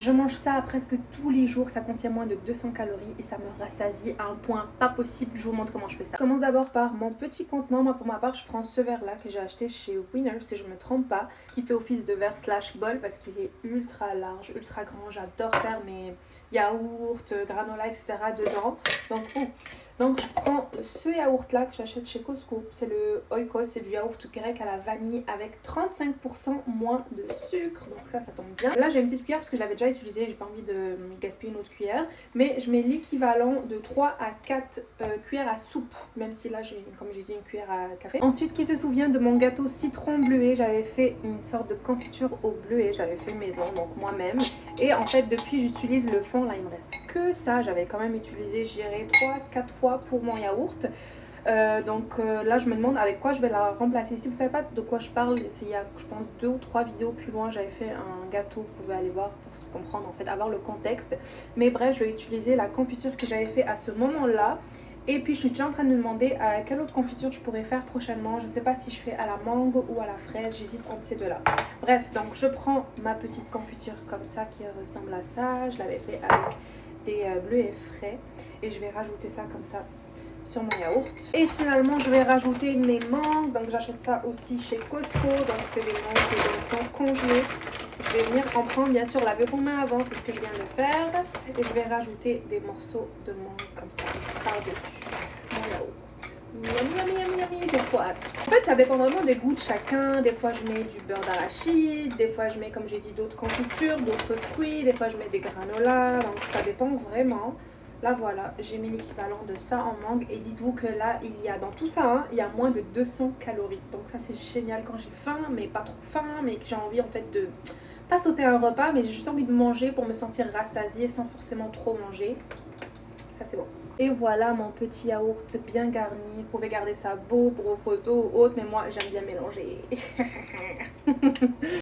Je mange ça presque tous les jours, ça contient moins de 200 calories et ça me rassasie à un point pas possible. Je vous montre comment je fais ça. Je commence d'abord par mon petit contenant. Moi pour ma part je prends ce verre là que j'ai acheté chez Winner si je me trompe pas, qui fait office de verre slash bol parce qu'il est ultra large, ultra grand. J'adore faire mes yaourts, granola etc. dedans. Donc je prends ce yaourt là que j'achète chez Costco, c'est le Oikos, c'est du yaourt grec à la vanille avec 35% moins de sucre, donc ça tombe bien. Là j'ai une petite cuillère parce que je l'avais déjà utilisée, j'ai pas envie de gaspiller une autre cuillère, mais je mets l'équivalent de 3 à 4 cuillères à soupe, même si là j'ai, comme j'ai dit, une cuillère à café. Ensuite, qui se souvient de mon gâteau citron bleuet, j'avais fait une sorte de confiture au bleuet, j'avais fait maison, donc moi-même, et en fait depuis j'utilise le fond, là il me reste que ça, j'avais quand même utilisé, je dirais 3-4 fois pour mon yaourt. Là je me demande avec quoi je vais la remplacer. Si vous savez pas de quoi je parle, il y a je pense 2 ou 3 vidéos plus loin, j'avais fait un gâteau, vous pouvez aller voir pour comprendre en fait, avoir le contexte. Mais bref, je vais utiliser la confiture que j'avais fait à ce moment là. Et puis je suis déjà en train de me demander quelle autre confiture je pourrais faire prochainement. Je sais pas si je fais à la mangue ou à la fraise, j'hésite entre ces deux là. Bref, donc je prends ma petite confiture comme ça qui ressemble à ça. Je l'avais fait avec des bleuets frais et je vais rajouter ça comme ça sur mon yaourt. Et finalement je vais rajouter mes mangues, donc j'achète ça aussi chez Costco, donc c'est des mangues qui sont congelées. Je vais venir en prendre, bien sûr laver vos mains avant, c'est ce que je viens de faire, et je vais rajouter des morceaux de mangue comme ça par dessus mon yaourt. Miam miam miam miam, j'ai trop hâte. En fait ça dépend vraiment des goûts de chacun. Des fois je mets du beurre d'arachide, des fois je mets, comme j'ai dit, d'autres confitures, d'autres fruits, des fois je mets des granolas, donc ça dépend vraiment. Là voilà, j'ai mis l'équivalent de ça en mangue et dites-vous que là il y a dans tout ça, hein, il y a moins de 200 calories. Donc ça c'est génial quand j'ai faim, mais pas trop faim, mais que j'ai envie en fait de pas sauter un repas, mais j'ai juste envie de manger pour me sentir rassasiée sans forcément trop manger. Ça c'est bon. Et voilà mon petit yaourt bien garni. Vous pouvez garder ça beau pour vos photos ou autres, mais moi j'aime bien mélanger.